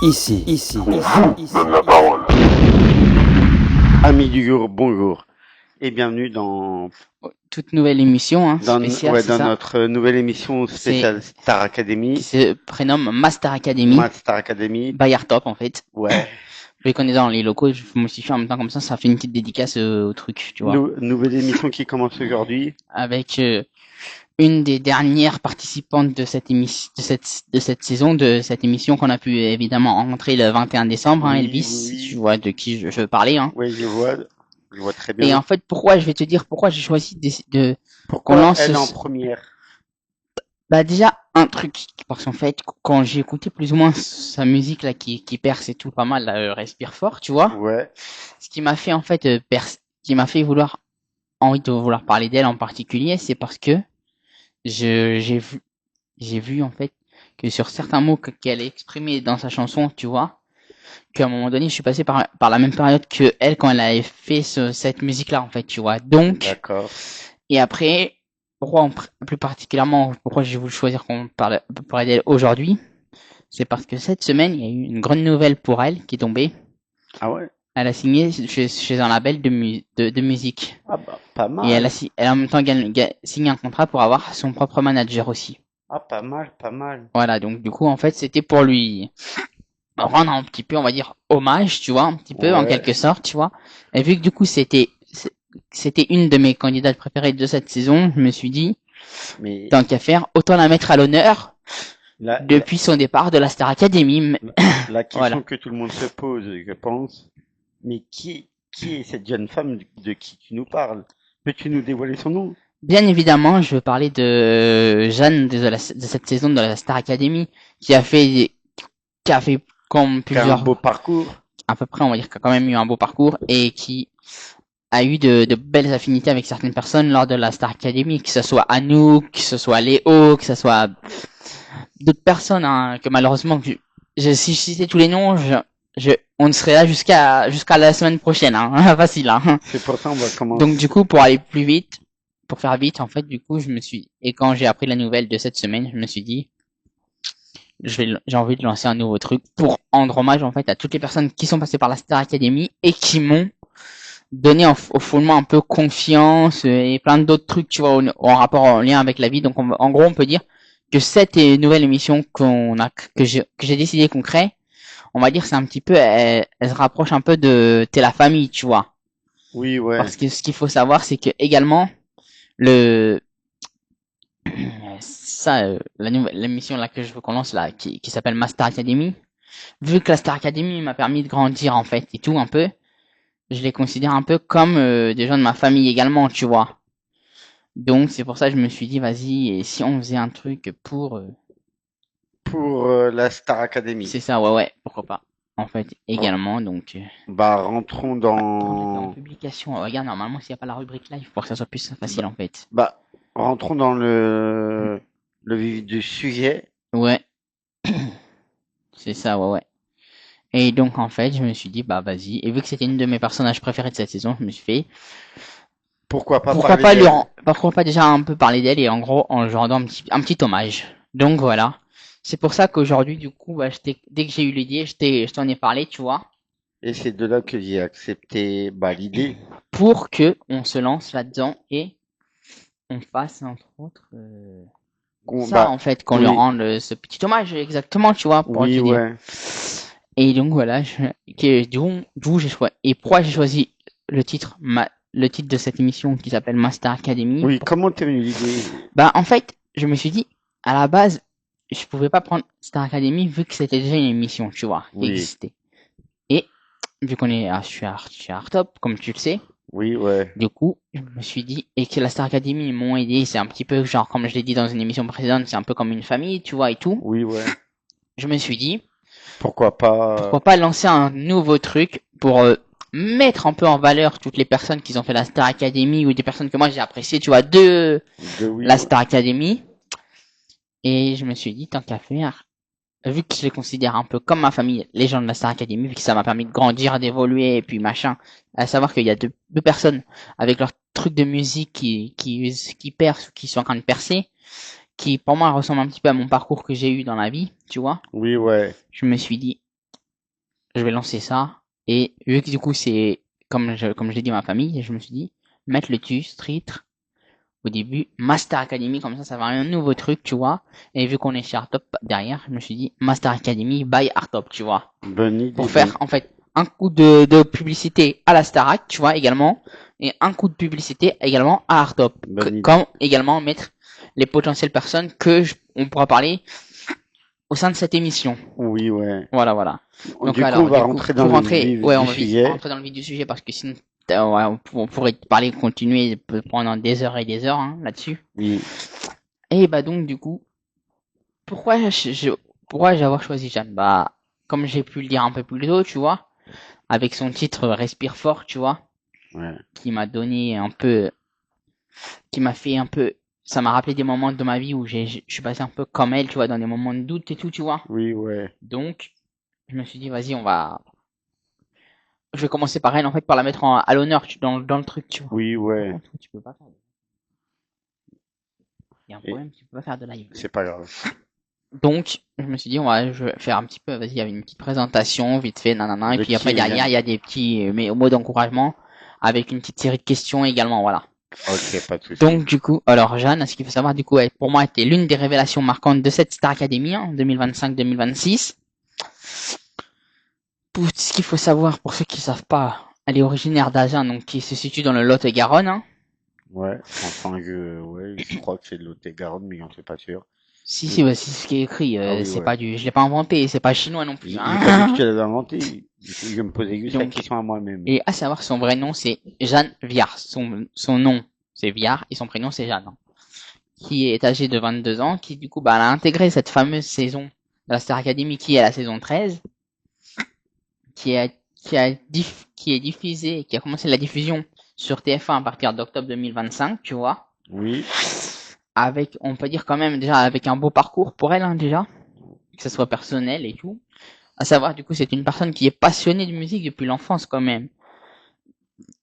Donne la parole. Amis du jour, bonjour et bienvenue dans Toute nouvelle émission spéciale, c'est dans ça, notre nouvelle émission spéciale Star qui Academy, se prénomme Master Academy Mad Star Academy. by Artop en fait. Ouais, Je les connais dans les locaux, je me suis fait en même temps comme ça fait une petite dédicace au truc, tu vois. nouvelle émission qui commence aujourd'hui. Avec une des dernières participantes de cette émission, de cette saison, de cette émission qu'on a pu évidemment rencontrer le 21 décembre, Oui, Elvis, oui. tu vois de qui je veux parler, Ouais, je vois très Et bien. en fait, je vais te dire pourquoi j'ai choisi de Pourquoi qu'on lance elle en première? Bah déjà un truc parce qu'en fait quand j'ai écouté plus ou moins sa musique là qui perce et tout pas mal là, respire fort, tu vois. Ouais, Ce qui m'a fait en fait qui m'a fait vouloir envie de vouloir parler d'elle en particulier, c'est parce que j'ai vu en fait que sur certains mots qu'elle a exprimés dans sa chanson, tu vois, qu'à un moment donné, je suis passé par la même période que elle quand elle avait fait cette musique là en fait, tu vois. Donc d'accord. et après plus particulièrement pourquoi j'ai voulu choisir qu'on parle d'elle aujourd'hui, c'est parce que cette semaine, il y a eu une grande nouvelle pour elle qui est tombée. Ah ouais? Elle a signé chez un label de musique. Ah bah, pas Et elle mal. a en même temps signé un contrat pour avoir son propre manager aussi. Ah, pas mal. Voilà, donc du coup, en fait, c'était pour lui rendre un petit peu, on va dire, hommage, tu vois, un petit peu, en Ouais, quelque sorte, tu vois. Et vu que du coup, c'était une de mes candidates préférées de cette saison, je me suis dit, mais tant qu'à faire, autant la mettre à l'honneur la, la, depuis son départ de la Star Academy. la question Voilà. que tout le monde se pose, je pense, mais qui est cette jeune femme de qui tu nous parles? Peux-tu nous dévoiler son nom? Bien évidemment, je veux parler de Jeanne de cette saison de la Star Academy qui a fait comme Qui a un plusieurs, beau parcours. à peu près, on va dire, qui a quand même eu un beau parcours et qui a eu de belles affinités avec certaines personnes lors de la Star Academy, que ce soit Anouk, que ce soit Léo, que ce soit d'autres personnes, que malheureusement, si je citais tous les noms, on serait là jusqu'à la semaine prochaine, facile, C'est pour ça on va commencer. Donc du coup, pour aller plus vite, pour faire vite, en fait, du coup, et quand j'ai appris la nouvelle de cette semaine, je me suis dit, j'ai envie de lancer un nouveau truc pour rendre hommage, en fait, à toutes les personnes qui sont passées par la Star Academy et qui m'ont donné au fondement un peu confiance et plein d'autres trucs, tu vois, en rapport, en lien avec la vie. Donc, en gros, on peut dire que cette nouvelle émission que j'ai décidé qu'on crée, on va dire, c'est un petit peu, elle se rapproche un peu de T'es la famille, tu vois. Oui, ouais. Parce que ce qu'il faut savoir, c'est que également, l'émission là que je veux qu'on lance là, qui s'appelle Master Academy, vu que la Star Academy m'a permis de grandir en fait et tout un peu, je les considère un peu comme des gens de ma famille également, tu vois. Donc c'est pour ça que je me suis dit vas-y, et si on faisait un truc pour la Star Academy. c'est ça, ouais, pourquoi pas. En fait également, donc Bah rentrons en dans publication. Regarde, normalement s'il n'y a pas la rubrique live pour que ça soit plus facile en fait. rentrons dans le vif du sujet. Ouais. C'est ça, ouais. Et donc, en fait, je me suis dit, bah, vas-y. Et vu que c'était une de mes personnages préférés de cette saison, je me suis fait, Pourquoi pas pourquoi parler d'elle? pourquoi pas déjà un peu parler d'elle et en gros, en lui rendant un petit hommage. Donc, voilà. C'est pour ça qu'aujourd'hui, du coup, bah, dès que j'ai eu l'idée, je t'en ai parlé, tu vois. Et c'est de là que j'ai accepté l'idée. Pour que on se lance là-dedans et on fasse, entre autres, en fait, qu'on lui oui. rende ce petit hommage, exactement, tu vois, pour Oui, te dire. ouais. Et donc voilà, d'où j'ai choisi. Et pourquoi j'ai choisi le titre, le titre de cette émission qui s'appelle Master Academy. Oui, comment t'es venu l'idée? Bah en fait, je me suis dit, à la base, je pouvais pas prendre Star Academy vu que c'était déjà une émission, tu vois, qui Oui. existait. Et vu qu'on est chez Artop, comme tu le sais, Oui, ouais. du coup, je me suis dit, et que la Star Academy m'ont aidé, c'est un petit peu genre, comme je l'ai dit dans une émission précédente, c'est un peu comme une famille, tu vois, et tout. Oui, ouais. Je me suis dit, Pourquoi pas lancer un nouveau truc pour mettre un peu en valeur toutes les personnes qui ont fait la Star Academy ou des personnes que moi j'ai appréciées, tu vois, de la Star Academy. Et je me suis dit, tant qu'à faire, vu que je les considère un peu comme ma famille, les gens de la Star Academy, vu que ça m'a permis de grandir, d'évoluer, et puis machin, à savoir qu'il y a deux personnes avec leur truc de musique qui percent ou qui sont en train de percer, qui pour moi ressemble un petit peu à mon parcours que j'ai eu dans la vie, tu vois. Oui, ouais. Je me suis dit, je vais lancer ça. Et vu que du coup, c'est, comme je l'ai dit à ma famille, je me suis dit, mettre le titre au début, Master Academy, comme ça va un nouveau truc, tu vois. Et vu qu'on est chez Artop derrière, je me suis dit, Master Academy by Artop, tu vois. Bonne idée. Pour faire, en fait, un coup de publicité à la Starac, tu vois, également. Et un coup de publicité également à Artop. Comme également mettre les potentielles personnes on pourra parler au sein de cette émission. Oui, ouais. Voilà. Donc, du coup, on va rentrer dans le vif du sujet. On va rentrer dans le vif du sujet parce que sinon, on pourrait parler, continuer pendant des heures et des heures, hein, là-dessus. Oui. Et bah, donc, du coup, pourquoi j'ai avoir choisi Jeanne? Bah, comme j'ai pu le dire un peu plus tôt, tu vois, avec son titre Respire fort, tu vois, ouais. Qui m'a donné un peu, qui m'a fait un peu, ça m'a rappelé des moments de ma vie où je suis passé un peu comme elle, tu vois, dans des moments de doute et tout, tu vois. Oui, ouais. Donc, je me suis dit, vas-y, je vais commencer par elle, en fait, par la mettre à l'honneur dans le truc, tu vois. Oui, ouais. Contre, tu peux pas faire. Il y a un problème, tu peux pas faire de live. C'est pas grave. Donc, je me suis dit, je vais faire un petit peu, vas-y, il y avait une petite présentation, vite fait, nanana, et puis après, derrière, il y a des petits mots d'encouragement, avec une petite série de questions également, voilà. Ok, pas de souci. Donc, du coup, alors, Jeanne, ce qu'il faut savoir, du coup, pour moi, était l'une des révélations marquantes de cette Star Academy, hein, 2025-2026. Pour ce qu'il faut savoir, pour ceux qui savent pas, elle est originaire d'Agen, donc qui se situe dans le Lot-et-Garonne, hein. Ouais, enfin, je crois que c'est de Lot-et-Garonne, mais j'en suis pas sûr. Si, c'est ce qui est écrit, c'est pas je l'ai pas inventé, c'est pas chinois non plus. J'ai pas dit que tu l'avais inventé, je me posais juste la question à moi-même. Et à savoir, son vrai nom, c'est Jeanne Viard. Son nom, c'est Viard, et son prénom, c'est Jeanne. Hein, qui est âgée de 22 ans, qui, du coup, elle a intégré cette fameuse saison de la Star Academy, qui est la saison 13, qui est diffusée, qui a commencé la diffusion sur TF1 à partir d'octobre 2025, tu vois. Oui. Avec, on peut dire quand même, déjà, avec un beau parcours pour elle, hein, déjà. Que ce soit personnel et tout. À savoir, du coup, c'est une personne qui est passionnée de musique depuis l'enfance, quand même.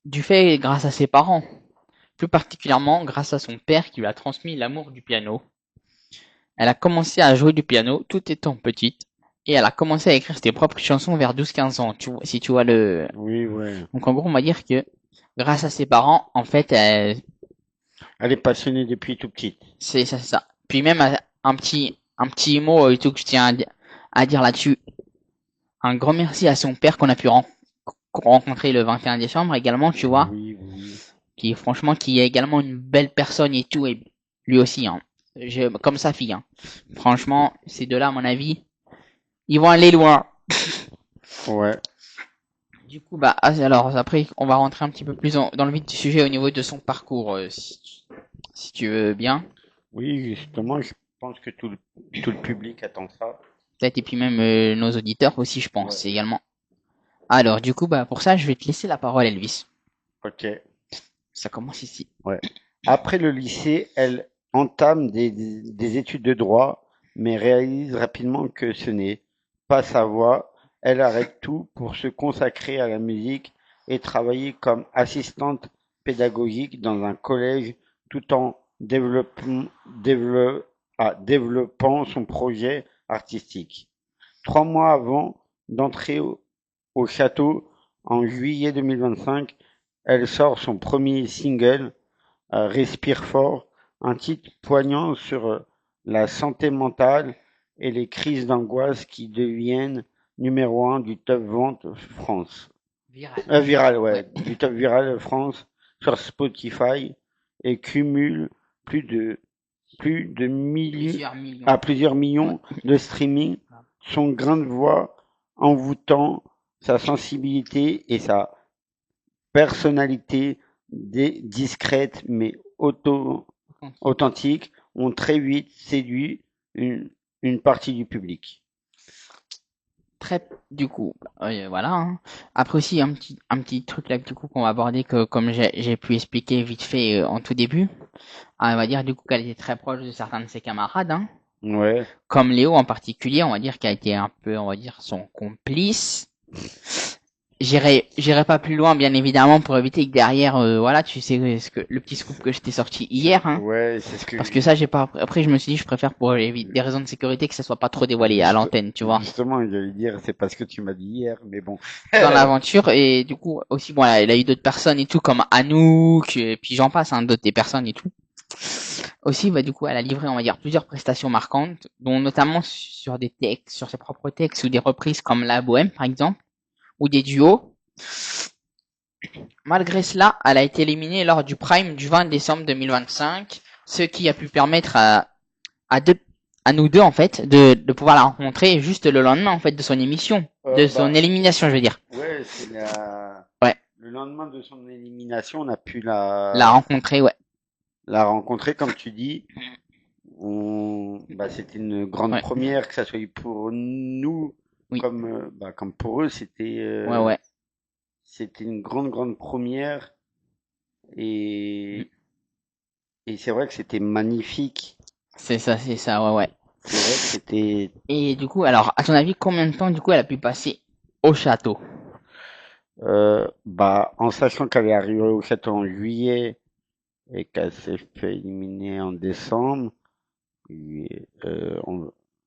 Du fait, grâce à ses parents. Plus particulièrement, grâce à son père qui lui a transmis l'amour du piano. Elle a commencé à jouer du piano tout étant petite. Et elle a commencé à écrire ses propres chansons vers 12-15 ans, si tu vois le... Oui, ouais. Donc, en gros, on va dire que, grâce à ses parents, en fait, elle est passionnée depuis tout petite. C'est ça. Puis même un petit mot et tout que je tiens à dire là-dessus. Un grand merci à son père qu'on a pu rencontrer le 21 décembre également, tu vois. Oui. Qui est également une belle personne et tout, et lui aussi, hein. Comme sa fille, hein. Franchement, ces deux-là, à mon avis, ils vont aller loin. Ouais. Du coup, alors après, on va rentrer un petit peu plus dans le vif du sujet au niveau de son parcours, si tu veux bien. Oui, justement, je pense que tout le public attend ça. Peut-être, et puis même nos auditeurs aussi, je pense, également. Alors, du coup, pour ça, je vais te laisser la parole, Elvis. Ok. Ça commence ici. Ouais. Après le lycée, elle entame des études de droit, mais réalise rapidement que ce n'est pas sa voie. Elle arrête tout pour se consacrer à la musique et travailler comme assistante pédagogique dans un collège tout en développant son projet artistique. 3 mois avant d'entrer au château, en juillet 2025, elle sort son premier single, Respire fort, un titre poignant sur la santé mentale et les crises d'angoisse qui deviennent numéro 1 du top vente France. Viral, ouais. Du top viral France sur Spotify et cumule plusieurs millions de streaming. Son grain de voix envoûtant, sa sensibilité et sa personnalité discrète mais authentique ont très vite séduit une partie du public. Du coup, voilà. Hein. Après aussi, un petit truc là du coup qu'on va aborder que comme j'ai pu expliquer vite fait en tout début, on va dire du coup qu'elle était très proche de certains de ses camarades, hein. Ouais. Comme Léo en particulier, on va dire qu'elle a été un peu, on va dire, son complice. j'irai pas plus loin, bien évidemment, pour éviter que derrière, voilà, tu sais, le petit scoop que je t'ai sorti hier, hein. Ouais, c'est ce que Parce que ça, j'ai pas, après, je me suis dit, je préfère pour des raisons de sécurité que ça soit pas trop dévoilé à Juste- l'antenne, tu vois. justement, j'allais dire, c'est pas ce que tu m'as dit hier, mais bon. Dans l'aventure, et du coup, aussi, bon, il a eu d'autres personnes et tout, comme Anouk, et puis j'en passe, hein, d'autres des personnes et tout. Aussi, bah, du coup, elle a livré, on va dire, plusieurs prestations marquantes, dont notamment sur des textes, sur ses propres textes, ou des reprises comme La Bohème, par exemple, ou des duos. Malgré cela, elle a été éliminée lors du Prime du 20 décembre 2025, ce qui a pu permettre à deux, à nous deux, en fait, de pouvoir la rencontrer juste le lendemain, en fait, de son émission, de son élimination, je veux dire. Ouais, c'est Ouais. le lendemain de son élimination, on a pu La rencontrer, ouais. la rencontrer, comme tu dis. C'était une grande Ouais. première, que ça soit pour nous, Oui. comme pour eux, c'était Ouais. c'était une grande première. Et, et c'est vrai que c'était magnifique. C'est ça, ouais. C'est vrai que c'était Et du coup, alors, à ton avis, combien de temps, du coup, elle a pu passer au château? en sachant qu'elle est arrivée au château en juillet et qu'elle s'est fait éliminer en décembre, et,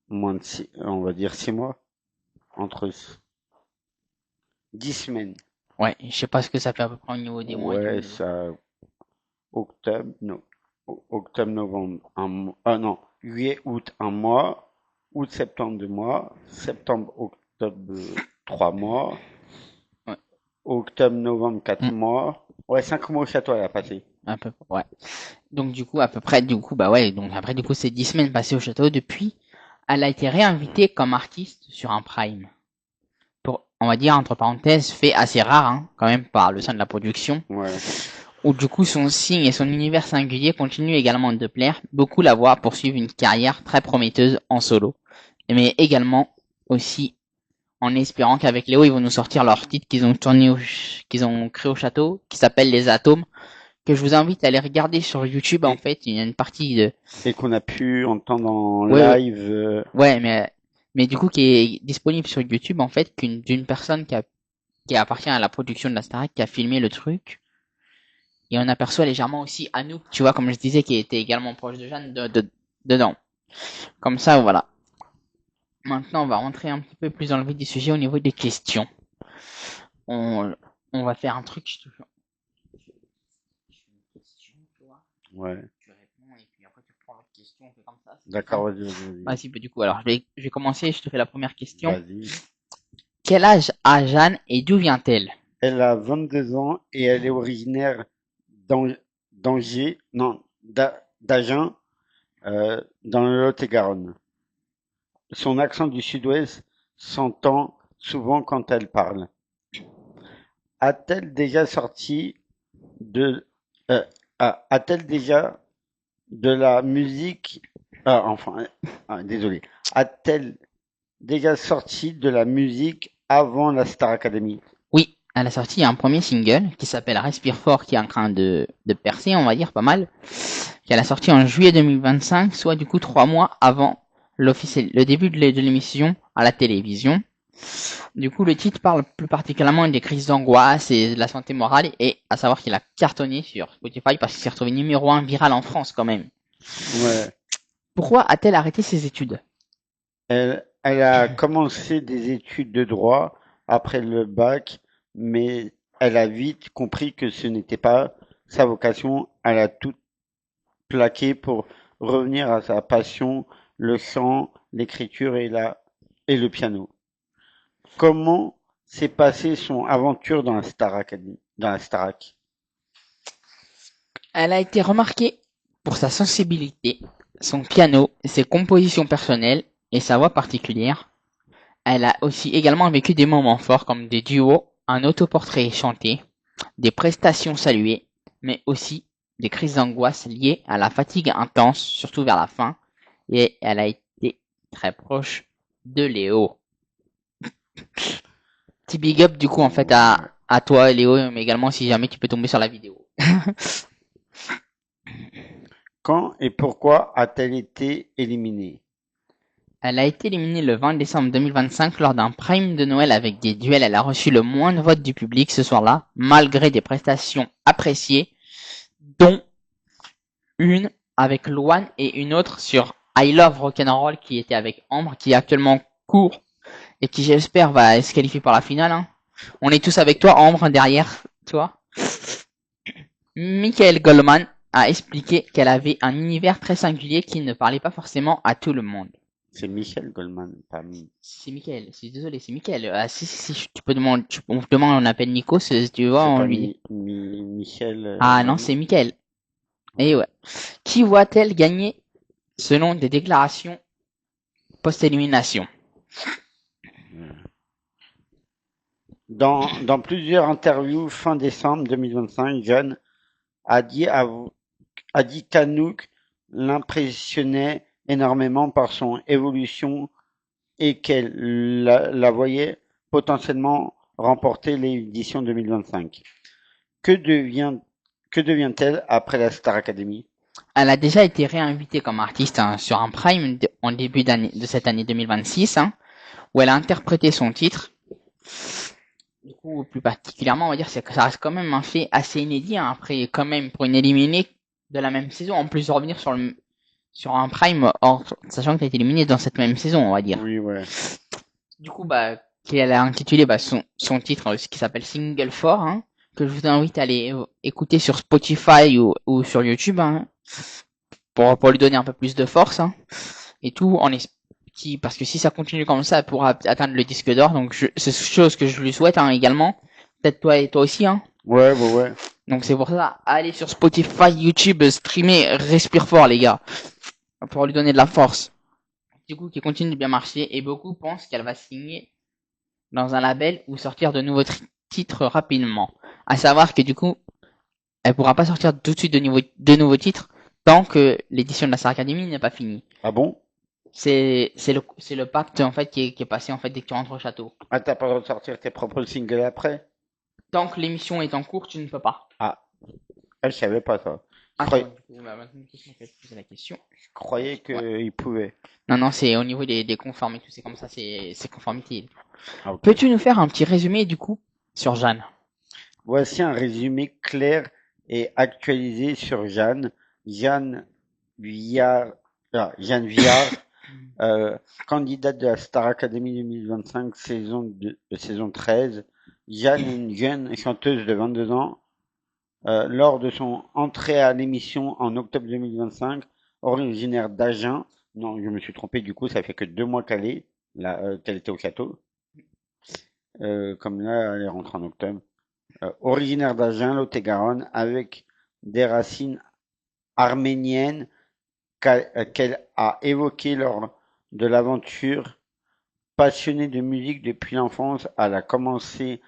moins de on va dire 6 mois, entre 10 semaines. Ouais, je sais pas ce que ça fait à peu près au niveau des mois. Ouais, ça, octobre, non, octobre, novembre, non, juillet, août, un mois, août, septembre, 2 mois, septembre, octobre, 3 mois, Ouais. octobre, novembre, 4 mois. Ouais, 5 mois au château, elle a passé. À peu près, ouais. Donc, du coup, à peu près, du coup, bah ouais, donc après, du coup, c'est 10 semaines passées au château. Depuis, elle a été réinvitée comme artiste sur un Prime. Pour, on va dire, entre parenthèses, fait assez rare, hein, quand même, par le sein de la production. Ouais. Où, du coup, son signe et son univers singulier continuent également de plaire. Beaucoup la voient poursuivre une carrière très prometteuse en solo. Mais également, aussi, en espérant qu'avec Léo, ils vont nous sortir leur titre qu'ils ont tourné qu'ils ont créé au château, qui s'appelle Les Atomes, que je vous invite à aller regarder sur YouTube. En fait, il y a une partie de, Et qu'on a pu entendre en ouais, live. ouais, mais du coup, qui est disponible sur YouTube, en fait, d'une personne qui appartient à la production de la Starac, qui a filmé le truc. Et on aperçoit légèrement aussi Anouk, tu vois, comme je disais, qui était également proche de Jeanne dedans. Comme ça, voilà. Maintenant, on va rentrer un petit peu plus dans le vif du sujet au niveau des questions. On, on va faire un truc, Ouais. tu réponds et puis après tu prends l'autre question, on fait comme ça. D'accord, vas-y. Vas-y, du coup, alors je vais commencer, je te fais la première question. Vas-y. Quel âge a Jeanne et d'où vient-elle? Elle a 22 ans et elle est originaire d'Angers, non, d'Agen, dans le Lot-et-Garonne. Son accent du sud-ouest s'entend souvent quand elle parle. A-t-elle déjà sorti de, a-t-elle déjà de la musique, désolé, a-t-elle déjà sorti de la musique avant la Star Academy? Oui, elle a sorti un premier single qui s'appelle Respire fort, qui est en train de percer, on va dire, pas mal. Qu'elle a sorti en juillet 2025, soit du coup 3 mois avant le début de l'émission à la télévision. Du coup, le titre parle plus particulièrement des crises d'angoisse et de la santé morale, et à savoir qu'il a cartonné sur Spotify parce qu'il s'est retrouvé numéro 1 viral en France quand même. Ouais. Pourquoi a-t-elle arrêté ses études? Elle a commencé des études de droit après le bac, mais elle a vite compris que ce n'était pas sa vocation. Elle a tout plaqué pour revenir à sa passion, le chant, l'écriture et le piano. Comment s'est passée son aventure dans la Star Academy, dans la Starac? Elle a été remarquée pour sa sensibilité, son piano, ses compositions personnelles et sa voix particulière. Elle a aussi également vécu des moments forts comme des duos, un autoportrait chanté, des prestations saluées, mais aussi des crises d'angoisse liées à la fatigue intense, surtout vers la fin, et elle a été très proche de Léo. Petit big up du coup en fait à toi Léo, mais également si jamais tu peux tomber sur la vidéo. Quand et pourquoi a-t-elle été éliminée? Elle a été éliminée le 20 décembre 2025 lors d'un prime de Noël avec des duels. Elle a reçu le moins de votes du public ce soir-là, malgré des prestations appréciées, dont une avec Luan et une autre sur I Love Rock'n'Roll qui était avec Ambre, qui est actuellement court et qui j'espère va se qualifier pour la finale. Hein. On est tous avec toi, Ambre, derrière toi. Michael Goldman a expliqué qu'elle avait un univers très singulier qui ne parlait pas forcément à tout le monde. C'est Michel Goldman, pas C'est Michael, c'est désolé, c'est Michael. Ah si, tu peux demander, on appelle Nico, si tu vois, c'est on pas lui. Michel. Ah non, c'est Michael. Et ouais. Qui voit-elle gagner selon des déclarations post-élimination? Dans plusieurs interviews fin décembre 2025, Jeanne a dit qu'Anouk l'impressionnait énormément par son évolution et qu'elle la voyait potentiellement remporter l'édition 2025. Que devient-elle après la Star Academy? Elle a déjà été réinvitée comme artiste hein, sur un prime en début de cette année 2026, hein, où elle a interprété son titre. Du coup, plus particulièrement, on va dire que ça reste quand même un fait assez inédit. Hein, après, quand même, pour une éliminée de la même saison, en plus de revenir sur un prime, sachant que tu as été éliminée dans cette même saison, on va dire. Oui, ouais. Du coup, qu'elle a intitulé son titre, ce qui s'appelle Single 4, hein, que je vous invite à aller écouter sur Spotify ou sur YouTube, hein, pour lui donner un peu plus de force, hein, et tout, parce que si ça continue comme ça, elle pourra atteindre le disque d'or, donc c'est chose que je lui souhaite, hein, également. Peut-être toi et toi aussi, hein. Ouais. Donc c'est pour ça, allez sur Spotify, YouTube, streamer, respire fort, les gars, pour lui donner de la force. Du coup, qui continue de bien marcher, et beaucoup pensent qu'elle va signer dans un label ou sortir de nouveaux titres rapidement. À savoir que du coup, elle pourra pas sortir tout de suite de nouveaux titres tant que l'édition de la Star Academy n'est pas finie. Ah bon? C'est le pacte en fait qui est passé en fait dès que tu rentres au château. Ah, t'as pas le droit de sortir tes propres singles après? Tant que l'émission est en cours, tu ne peux pas. Ah, je savais pas ça. Attends, du coup, maintenant je vais te poser la question. Je croyais qu'il pouvait. Non, c'est au niveau des conformités, c'est comme ça, c'est conformité. Ah, ok. Peux-tu nous faire un petit résumé du coup sur Jeanne? Voici un résumé clair et actualisé sur Jeanne. Jeanne Viard, candidate de la Star Academy 2025, saison 13. Jeanne est une jeune chanteuse de 22 ans. Lors de son entrée à l'émission en octobre 2025, originaire d'Agen. Non, je me suis trompé, du coup, ça fait que 2 mois qu'elle était au château. Comme là, elle est rentrée en octobre. Originaire d'Agen, Lot-et-Garonne, avec des racines arméniennes qu'elle a évoquées lors de l'aventure. Passionnée de musique depuis l'enfance, elle a commencé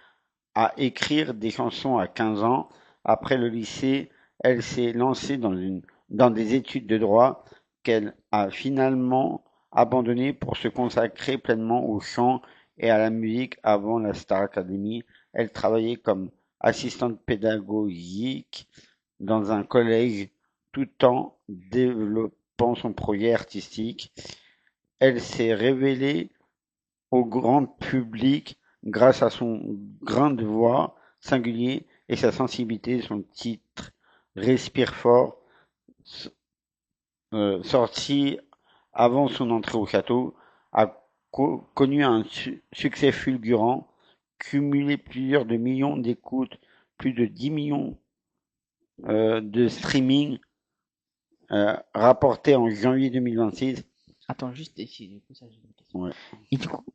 à écrire des chansons à 15 ans. Après le lycée, elle s'est lancée dans des études de droit qu'elle a finalement abandonnées pour se consacrer pleinement au chant et à la musique avant la Star Academy. Elle travaillait comme assistante pédagogique dans un collège tout en développant son projet artistique. Elle s'est révélée au grand public grâce à son grain de voix singulier et sa sensibilité. Son titre Respire fort, sorti avant son entrée au château, a connu un succès fulgurant, cumulé plusieurs de millions d'écoutes, plus de 10 millions de streaming rapportés en janvier 2026. Attends, juste ici, du coup, ça, j'ai une question. Ouais. Et du coup,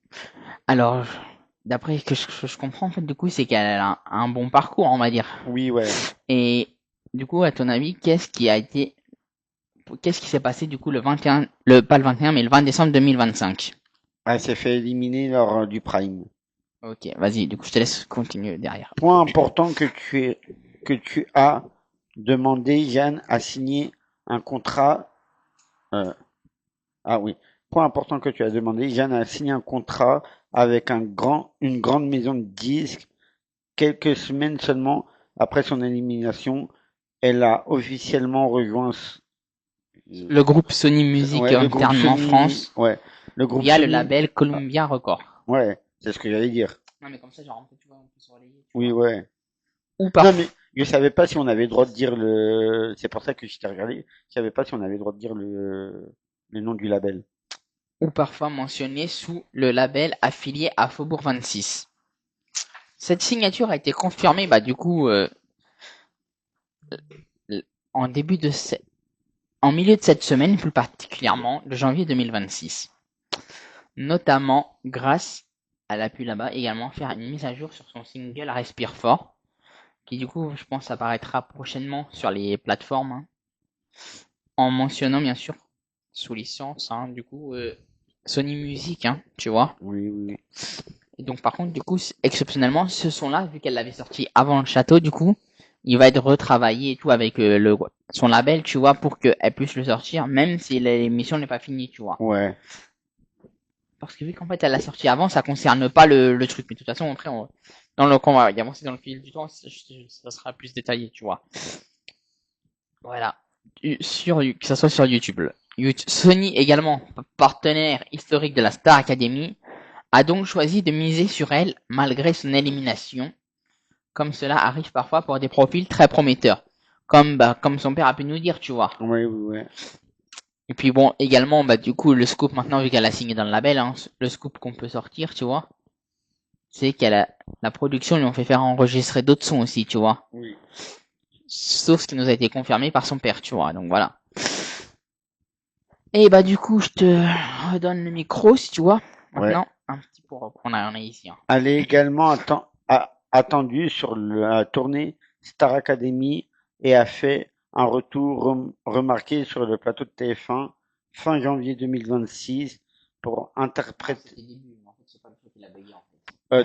alors, d'après ce que je comprends, en fait, du coup, c'est qu'elle a un bon parcours, on va dire. Oui, ouais. Et du coup, à ton avis, qu'est-ce qui s'est passé, du coup, pas le 21, mais le 20 décembre 2025? Elle s'est fait éliminer lors du Prime. Ok, vas-y, du coup, je te laisse continuer derrière. Point important que tu as demandé, Jeanne, à signer un contrat. Point important que tu as demandé, Jeanne a signé un contrat avec une grande maison de disques. Quelques semaines seulement après son élimination, elle a officiellement rejoint le groupe Sony Music le groupe internement en Sony, France. ouais, Le groupe via le Sony. label Columbia Records. Ouais, c'est ce que j'allais dire. Non, mais comme ça, genre, tu vois, on peut se relayer. Oui, ouais. Ou Non, parfois. mais je savais pas si on avait le droit de dire le. C'est pour ça que je t'ai regardé. Je savais pas si on avait le droit de dire le nom du label. Ou parfois mentionné sous le label affilié à Faubourg 26. Cette signature a été confirmée, du coup, en en milieu de cette semaine, plus particulièrement, de janvier 2026. Notamment grâce à la pu là-bas également faire une mise à jour sur son single Respire Fort, qui du coup, je pense, apparaîtra prochainement sur les plateformes, hein, en mentionnant bien sûr sous licence, hein, du coup, Sony Music, hein, tu vois. Oui, oui. Et donc par contre, du coup, exceptionnellement, ce son-là, vu qu'elle l'avait sorti avant le château, du coup, il va être retravaillé et tout avec son label, tu vois, pour qu'elle puisse le sortir, même si l'émission n'est pas finie, tu vois. Ouais. Parce que vu qu'en fait elle l'a sorti avant, ça concerne pas le truc. Mais de toute façon, après, dans le on va y avancer dans le fil du temps, ça sera plus détaillé, tu vois. Voilà. Que ça soit sur YouTube. Sony également, partenaire historique de la Star Academy, a donc choisi de miser sur elle malgré son élimination, comme cela arrive parfois pour des profils très prometteurs, comme son père a pu nous dire, tu vois. Oui, oui, ouais. Et puis bon, également, du coup, le scoop maintenant, vu qu'elle a signé dans le label, hein, le scoop qu'on peut sortir, tu vois, c'est la production lui ont fait faire enregistrer d'autres sons aussi, tu vois. Oui. Sauf ce qui nous a été confirmé par son père, tu vois, donc voilà. Et du coup, je te redonne le micro, si tu vois. Ouais. Maintenant, un petit pour on a ici. Hein. Elle est également attendue sur la tournée Star Academy et a fait un retour remarqué sur le plateau de TF1 fin janvier 2026 pour interpréter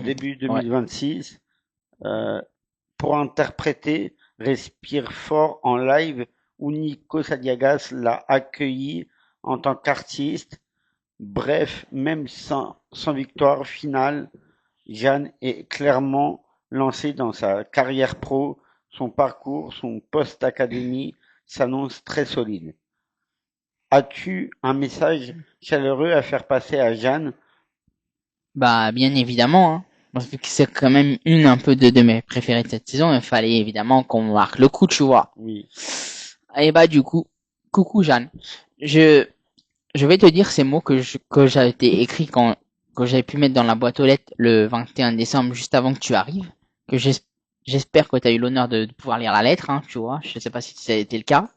début 2026 pour interpréter Respire Fort en live où Nico Saliagas l'a accueilli en tant qu'artiste. Bref, même sans victoire finale, Jeanne est clairement lancée dans sa carrière pro. Son parcours, son post-académie s'annonce très solide. As-tu un message chaleureux à faire passer à Jeanne? Bien évidemment, hein. Parce que c'est quand même une un peu de mes préférées de cette saison, il fallait évidemment qu'on marque le coup, tu vois. Oui. Et du coup, coucou Jeanne. Je vais te dire ces mots que j'avais été écrit que j'avais pu mettre dans la boîte aux lettres le 21 décembre, juste avant que tu arrives. Que j'espère que tu as eu l'honneur de pouvoir lire la lettre, hein, tu vois. Je sais pas si ça a été le cas.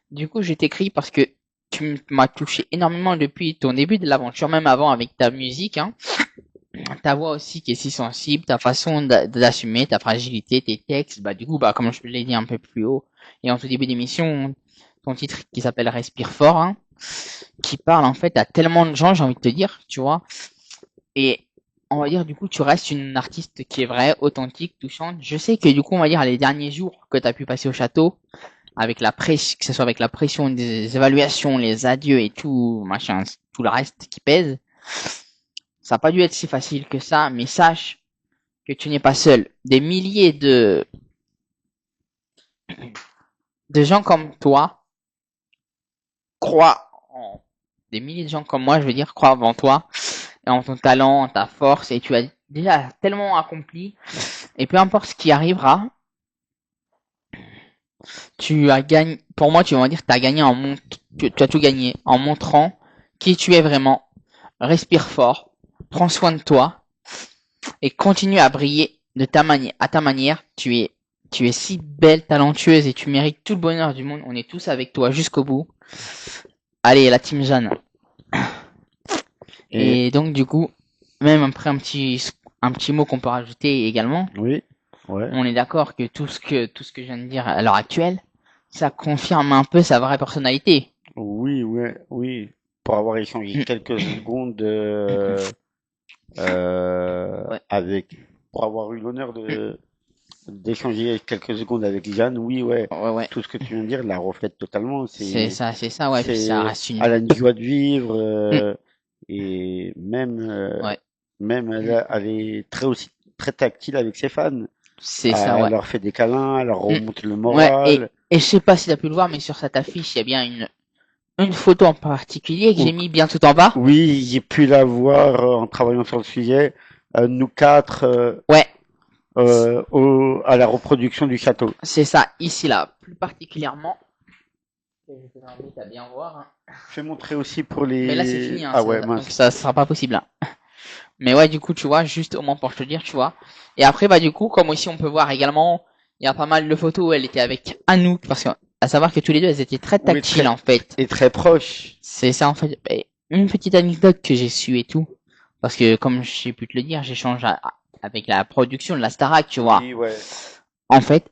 Du coup, je t'écris parce que tu m'as touché énormément depuis ton début de l'aventure, même avant avec ta musique, hein. Ta voix aussi qui est si sensible, ta façon d'assumer, ta fragilité, tes textes, du coup, comme je l'ai dit un peu plus haut, et en tout début d'émission, ton titre qui s'appelle Respire Fort, hein, qui parle en fait à tellement de gens, j'ai envie de te dire, tu vois, et on va dire du coup tu restes une artiste qui est vraie, authentique, touchante. Je sais que du coup on va dire les derniers jours que tu as pu passer au château, avec la pression, que ce soit avec la pression des évaluations, les adieux et tout, machin, tout le reste qui pèse, ça n'a pas dû être si facile que ça, mais sache que tu n'es pas seul. Des milliers de gens comme toi croient en des milliers de gens comme moi, je veux dire, croient en toi et en ton talent, en ta force, et tu as déjà tellement accompli. Et peu importe ce qui arrivera, tu as gagné. Pour moi, tu vas dire, tu as gagné tu as tout gagné en montrant qui tu es vraiment. Respire fort, prends soin de toi et continue à briller de à ta manière. Tu es si belle, talentueuse et tu mérites tout le bonheur du monde. On est tous avec toi jusqu'au bout. Allez, la team Jeanne. Et donc, du coup, même après un petit mot qu'on peut rajouter également. Oui. Ouais. On est d'accord que tout ce que je viens de dire à l'heure actuelle, ça confirme un peu sa vraie personnalité. Oui, ouais, oui. Pour avoir échangé quelques secondes Ouais. pour avoir eu l'honneur d'échanger quelques secondes avec Jeanne, oui, ouais. Ouais. Tout ce que tu viens de dire la reflète totalement. C'est ça, ouais. Puis ça reste une. Elle a une joie de vivre et même, Ouais. même elle est très tactile avec ses fans. C'est ça, ouais. Elle leur fait des câlins, elle leur remonte le moral. Ouais, et je sais pas si t'as pu le voir, mais sur cette affiche, il y a bien une photo en particulier que j'ai Ou- mis bien tout en bas. Oui, j'ai pu la voir en travaillant sur le sujet. Nous quatre Ouais, à la reproduction du château. c'est ça, ici là, plus particulièrement. Je t'invite à bien voir, hein. Fais montrer aussi pour Mais là c'est les... fini, hein, Ah ouais, donc mince. ça sera pas possible, hein. Mais ouais, du coup, tu vois, juste au moins pour te dire, tu vois. Et après, bah du coup, comme aussi on peut voir également, il y a pas mal de photos où elle était avec Anouk, parce que à savoir que tous les deux, elles étaient très Oui, tactiles en fait. et très proche. C'est ça en fait. Et une petite anecdote que j'ai su et tout, parce que comme j'ai pu te le dire, j'échange avec la production de la Starac, tu vois. Oui, ouais. En fait,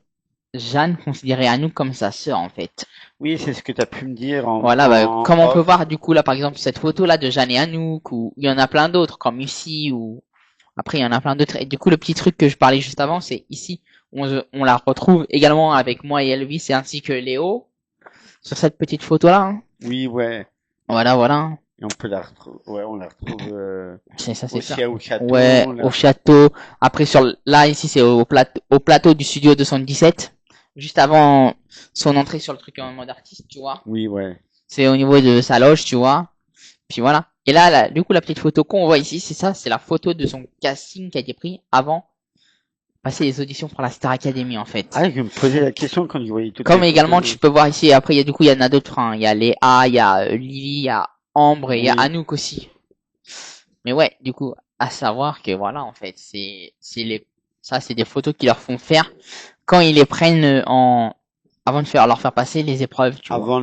Jeanne considérait Anouk comme sa sœur en fait. Oui, c'est ce que tu as pu me dire Voilà, bah, en comme on peut off. voir du coup là par exemple cette photo là de Jeanne et Anouk, ou il y en a plein d'autres comme ici, ou après il y en a plein d'autres. Et du coup le petit truc que je parlais juste avant, c'est ici on la retrouve également avec moi et Elvis et ainsi que Léo sur cette petite photo là, hein. Oui, ouais. Voilà, voilà. Et on peut la retrouver. Ouais, on la retrouve C'est ça, c'est ça. aussi au château. Ouais, au château. Après là ici c'est au plateau du studio 217, juste avant son entrée sur le truc en mode artiste, tu vois. Oui, ouais. C'est au niveau de sa loge, tu vois. Puis voilà. Et là, du coup, la petite photo qu'on voit ici, c'est ça, c'est la photo de son casting qui a été pris avant passer les auditions pour la Star Academy, en fait. Ah, je me posais la question quand je voyais toutes Comme les également, photos. tu peux voir ici, après, il y en a d'autres, hein. Il y a Léa, il y a Lily, il y a Ambre et il y a Oui. Anouk aussi. Mais ouais, du coup, à savoir que voilà, en fait, ça, c'est des photos qui leur font faire quand ils les prennent avant de leur faire passer les épreuves, tu vois.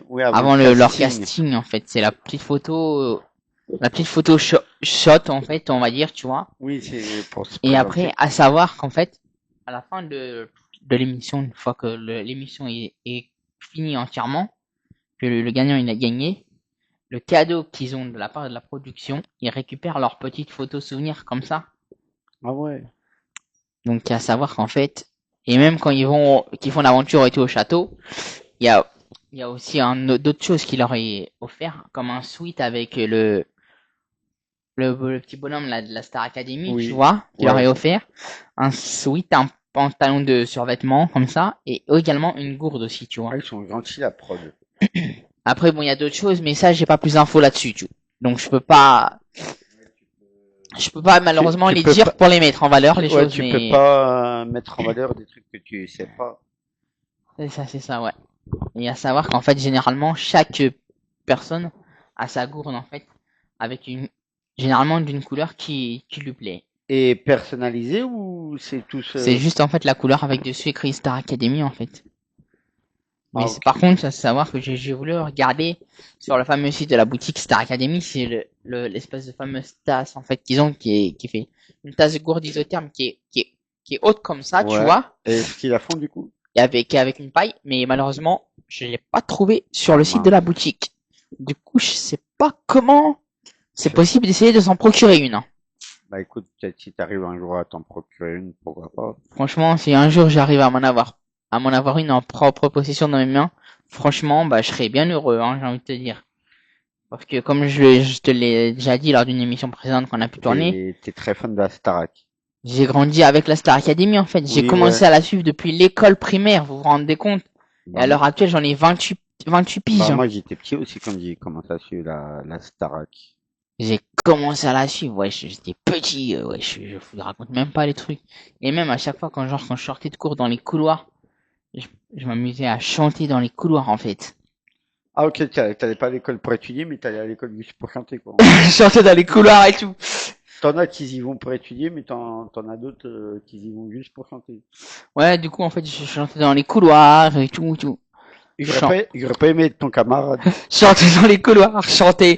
Oui, avant Avant le leur casting. casting, en fait. C'est la petite photo shot, en fait, on va dire, tu vois. Oui, c'est pour se Et présenter. après, à savoir qu'en fait, à la fin de l'émission, une fois que l'émission est finie entièrement, que le gagnant il a gagné, le cadeau qu'ils ont de la part de la production, ils récupèrent leurs petites photos souvenirs comme ça. Ah ouais. Donc à savoir qu'en fait, et même quand qu'ils font l'aventure et tout au château, il y a, il y a aussi d'autres choses qui leur est offert, comme un suite avec le petit bonhomme là, de la Star Academy, tu Oui. vois, qui leur Ouais. est offert, un sweat, un pantalon de survêtement comme ça, et également une gourde aussi, tu vois. Ah, ils sont gentils, la prod. Après, bon, il y a d'autres choses, mais ça, j'ai pas plus d'infos là-dessus, tu vois. Donc je peux pas malheureusement Tu les peux dire pas, pour les mettre en valeur les ouais, choses, tu peux mais pas mettre en valeur des trucs que tu sais pas. c'est ça, ouais. Et à savoir qu'en fait, généralement, chaque personne a sa gourde en fait, avec généralement d'une couleur qui lui plaît. Et personnalisé ou c'est tous... C'est juste en fait la couleur avec dessus écrit Star Academy en fait. Mais Ah, ok. par contre, à savoir que j'ai voulu regarder sur le fameux site de la boutique Star Academy, c'est l'espèce de fameuse tasse en fait qu'ils ont qui fait une tasse de gourde isotherme qui est haute comme ça, tu Ouais. vois, Et est-ce qu'ils la font du coup? et avec une paille, mais malheureusement, je l'ai pas trouvé sur Ah le site de la mince. boutique. Du coup, je sais pas comment c'est Je- possible d'essayer de s'en procurer une, hein. Bah écoute, peut-être si t'arrives un jour à t'en procurer une, pourquoi pas. Franchement, si un jour j'arrive à m'en avoir une en propre possession dans mes mains, franchement, bah, je serais bien heureux, hein, j'ai envie de te dire. Parce que comme je te l'ai déjà dit lors d'une émission précédente qu'on a pu tourner, T'es très fan de la Starac. j'ai grandi avec la Star Academy en fait. J'ai Oui, ouais. commencé à la suivre depuis l'école primaire, vous vous rendez compte? Et Bah, à l'heure actuelle, j'en ai 28 piges, bah hein. moi j'étais petit aussi quand j'ai commencé à suivre la Starac. J'ai commencé à la suivre, ouais, j'étais petit, ouais, je vous raconte même pas les trucs. Et même à chaque fois quand je sortais de cours dans les couloirs, je, je m'amusais à chanter dans les couloirs en fait. Ah ok, t'allais pas à l'école pour étudier, mais t'allais à l'école juste pour chanter quoi. Je chantais dans les couloirs et tout. T'en as qui y vont pour étudier, mais t'en as d'autres qui y vont juste pour chanter. Ouais, du coup en fait, je chantais dans les couloirs et tout, tout. J'aurais pas aimé être ton camarade. Chanter dans les couloirs, chanter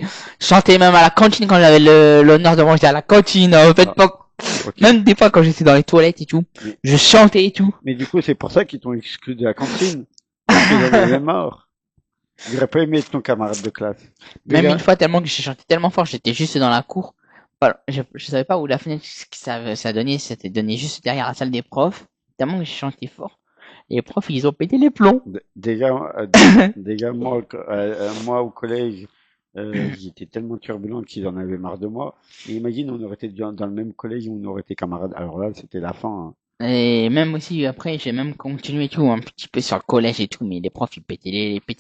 même à la cantine quand j'avais l'honneur de manger à la cantine, en fait, Ah, ok. même des fois quand j'étais dans les toilettes et tout, Mais, je chantais et tout. mais du coup, c'est pour ça qu'ils t'ont exclu de la cantine. Parce qu'ils en avaient marre. J'aurais pas aimé être ton camarade de classe. Même une Déjà, fois tellement que j'ai chanté tellement fort, j'étais juste dans la cour. Voilà, je savais pas où la fenêtre que ça donnait, c'était donné juste derrière la salle des profs. Tellement que j'ai chanté fort. Les profs, ils ont pété les plombs. déjà moi au collège, j'étais tellement turbulent qu'ils en avaient marre de moi. Et imagine, on aurait été dans le même collège où on aurait été camarades. Alors là, c'était la fin, hein. Et même aussi, après, j'ai même continué tout, un petit peu sur le collège et tout, mais les profs, ils pétaient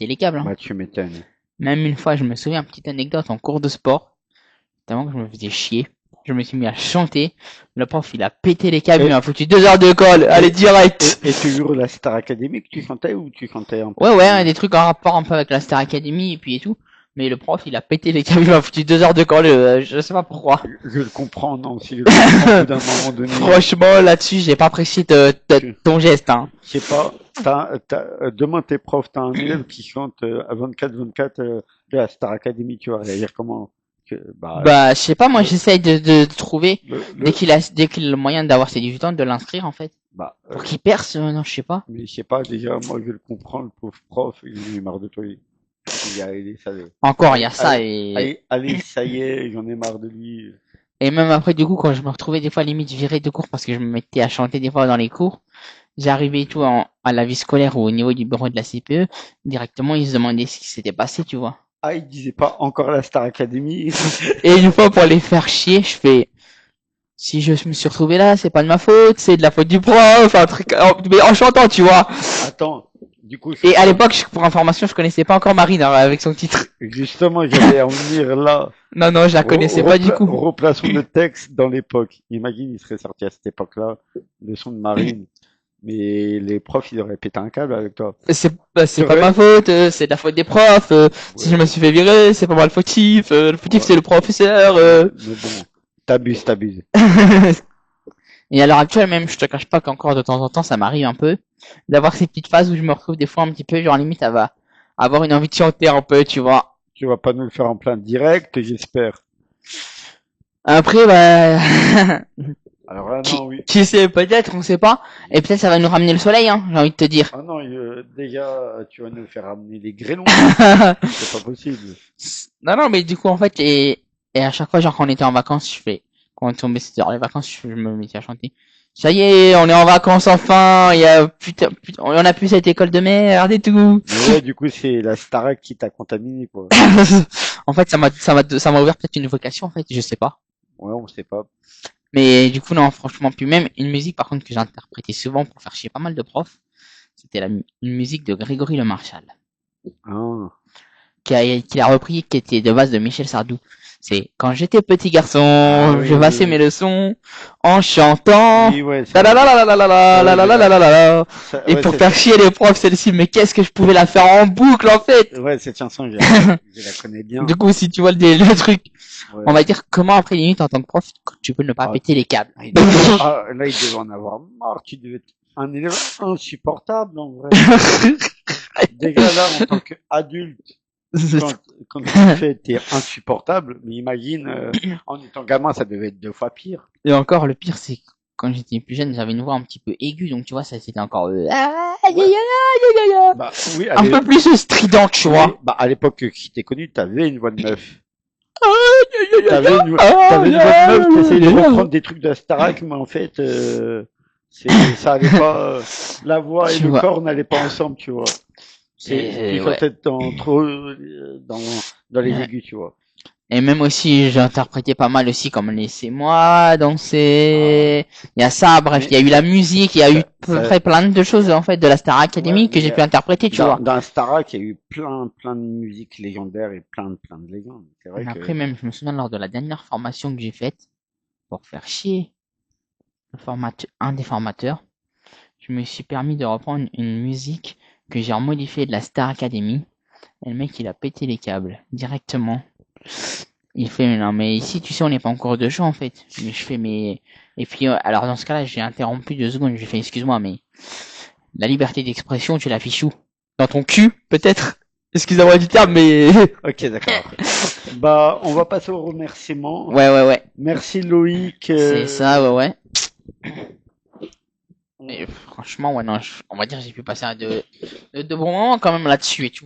les câbles, hein. Bah, tu m'étonnes. Même une fois, je me souviens, petite anecdote en cours de sport, tellement que je me faisais chier. Je me suis mis à chanter. Le prof, il a pété les câbles, il m'a foutu 2 heures de colle. Allez, direct! Et tu hurles la Star Academy que tu chantais ou tu chantais un peu? Ouais, des trucs en rapport un peu avec la Star Academy et puis et tout. Mais le prof, il a pété les câbles, il m'a foutu 2 heures de colle, je sais pas pourquoi. Je le comprends, non, si je le comprends au bout d'un moment donné. Franchement, là-dessus, j'ai pas apprécié ton geste, hein. Je sais pas, demande tes profs, t'as un élève qui chante à 24-24 de la Star Academy, tu vois, dire comment Bah, je sais pas, moi, j'essaye de trouver, le, dès qu'il a le moyen d'avoir ses 18 ans, de l'inscrire, en fait. Pour qu'il perce, non, je sais pas. Mais je sais pas, déjà, moi, je le comprends, le pauvre prof, il est marre de toi. Encore, il y a ça et... Allez, ça y est, j'en ai marre de lui. Et même après, du coup, quand je me retrouvais des fois limite viré de cours parce que je me mettais à chanter des fois dans les cours, j'arrivais et tout à la vie scolaire ou au niveau du bureau de la CPE, directement, ils se demandaient ce qui s'était passé, tu vois. Ah, ils disaient pas encore la Star Academy. Et une fois, pour les faire chier, je fais, si je me suis retrouvé là, c'est pas de ma faute, c'est de la faute du prof, un truc, mais en chantant, tu vois. Attends. Du coup, et à l'époque, pour information, je connaissais pas encore Marine avec son titre. Justement, j'allais en venir là. Non, je la connaissais pas du coup. Replaçons le texte dans l'époque. Imagine, il serait sorti à cette époque-là, le son de Marine. Mais les profs, ils auraient pété un câble avec toi. C'est pas de ma faute, c'est de la faute des profs. Si je me suis fait virer, c'est pas moi le fautif. Le fautif, c'est le professeur. Mais bon, t'abuses. Et à l'heure actuelle, même, je te cache pas qu'encore de temps en temps, ça m'arrive un peu d'avoir ces petites phases où je me retrouve des fois un petit peu, genre limite, à avoir une envie de chanter un peu, tu vois. Tu vas pas nous le faire en plein direct, j'espère. Après, bah... Alors là, non, oui. Qui sait, peut-être, on sait pas. Et peut-être ça va nous ramener le soleil, hein, j'ai envie de te dire. Ah non, déjà, tu vas nous faire ramener les grêlons. C'est pas possible. Non, mais du coup, en fait, et à chaque fois, genre, quand on était en vacances, quand on tombait c'était les vacances, je me mettais à chanter. Ça y est, on est en vacances enfin, putain, on a plus cette école de merde et tout. Mais ouais, du coup, c'est la Starac qui t'a contaminé, quoi. En fait, ça m'a ouvert peut-être une vocation, en fait, je sais pas. Ouais, on sait pas. Mais du coup, non, franchement, puis même une musique, par contre, que j'interprétais souvent pour faire chier pas mal de profs, c'était une musique de Grégory Le Marchal. Ah. Qu'il a repris, qui était de base de Michel Sardou. C'est quand j'étais petit garçon, je passais mes leçons en chantant. Oui, ouais, et pour faire chier les profs, celle-ci, mais qu'est-ce que je pouvais la faire en boucle, en fait. Ouais, cette chanson, je la connais bien. Du coup, si tu vois le truc, on va dire comment après limite en tant que prof, tu peux ne pas péter les câbles. Là, il devait en avoir marre. Tu devais être un élève insupportable, en vrai. Déjà là, en tant qu'adulte, quand tu fais, t'es insupportable, mais imagine, en étant gamin, ça devait être 2 fois pire. Et encore, le pire, c'est que quand j'étais plus jeune, j'avais une voix un petit peu aiguë, donc tu vois, ça c'était encore bah, oui, un peu plus strident, tu vois. Bah, à l'époque qui t'es connu, t'avais une voix de meuf. T'avais une voix de meuf, t'essayais de reprendre des trucs de la Starac, mais en fait, ça allait pas, la voix et le corps n'allaient pas ensemble, tu vois. Il faut être dans les aigus, tu vois. Et même aussi, j'ai interprété pas mal aussi comme Laissez-moi danser. Il y a ça, bref, il y a eu la musique, il y a eu à peu près plein de choses, en fait, de la Star Academy que j'ai pu interpréter, tu vois. Dans Starac, il y a eu plein de musiques légendaires et plein de légendes. C'est vrai mais après, même, je me souviens lors de la dernière formation que j'ai faite, pour faire chier un des formateurs, je me suis permis de reprendre une musique que j'ai remodifiée de la Star Academy. Et le mec, il a pété les câbles directement. Il fait, non, mais ici, tu sais, on n'est pas en cours de chant, en fait. Mais je fais, mais... Et puis, alors, dans ce cas-là, j'ai interrompu 2 secondes. J'ai fait, excuse-moi, mais la liberté d'expression, tu la fiches où? Dans ton cul, peut-être? Excusez-moi du terme, mais... Ok, d'accord. Bah, on va passer au remerciement. Ouais. Merci Loïc. C'est ça, ouais. Et franchement, ouais, non, on va dire que j'ai pu passer de bons moments quand même là-dessus et tout.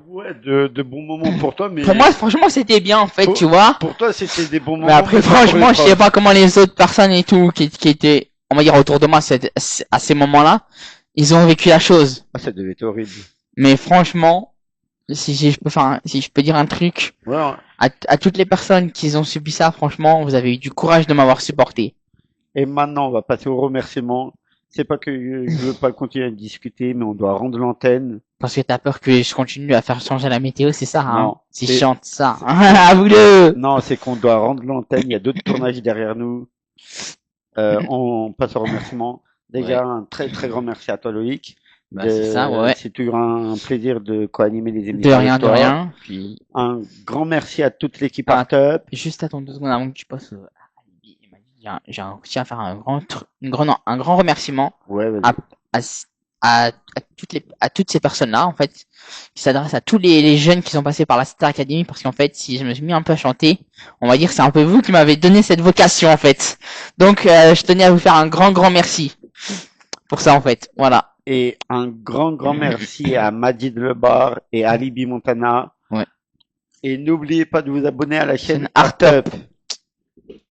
Ouais, de bons moments pour toi, mais... Pour moi, franchement, c'était bien, en fait, tu vois. Pour toi, c'était des bons moments. Mais après, franchement, je sais pas comment les autres personnes et tout, qui étaient, on va dire, autour de moi, à ces moments-là, ils ont vécu la chose. Ah, ça devait être horrible. Mais franchement, si je peux dire un truc, ouais. à toutes les personnes qui ont subi ça, franchement, vous avez eu du courage de m'avoir supporté. Et maintenant, on va passer au remerciement. c'est pas que je veux pas continuer à discuter, mais on doit rendre l'antenne. Parce que t'as peur que je continue à faire changer la météo, c'est ça, hein? Non, C'est c'est, chiant, ça. À vous deux! non, c'est qu'on doit rendre l'antenne. Il y a d'autres tournages derrière nous. On passe au remerciement. Ouais. Déjà, un très très grand merci à toi, Loïc. Bah, c'est ça, ouais. C'est toujours un plaisir de co-animer les De émissions rien, avec de toi. rien. Puis, Un grand merci à toute l'équipe Ah, Art Up. juste attends 2 secondes avant que tu passes à Alibi. Il m'a dit, tiens à faire non, un grand remerciement Ouais, vas-y. à toutes ces personnes-là, en fait, qui s'adressent à tous les jeunes qui sont passés par la Star Academy, parce qu'en fait, si je me suis mis un peu à chanter, on va dire que c'est un peu vous qui m'avez donné cette vocation, en fait. Donc, je tenais à vous faire un grand merci pour ça, en fait. Voilà. Et un grand merci à Majid Lebar et Alibi Montana. Ouais. Et n'oubliez pas de vous abonner à la chaîne Art Art Up.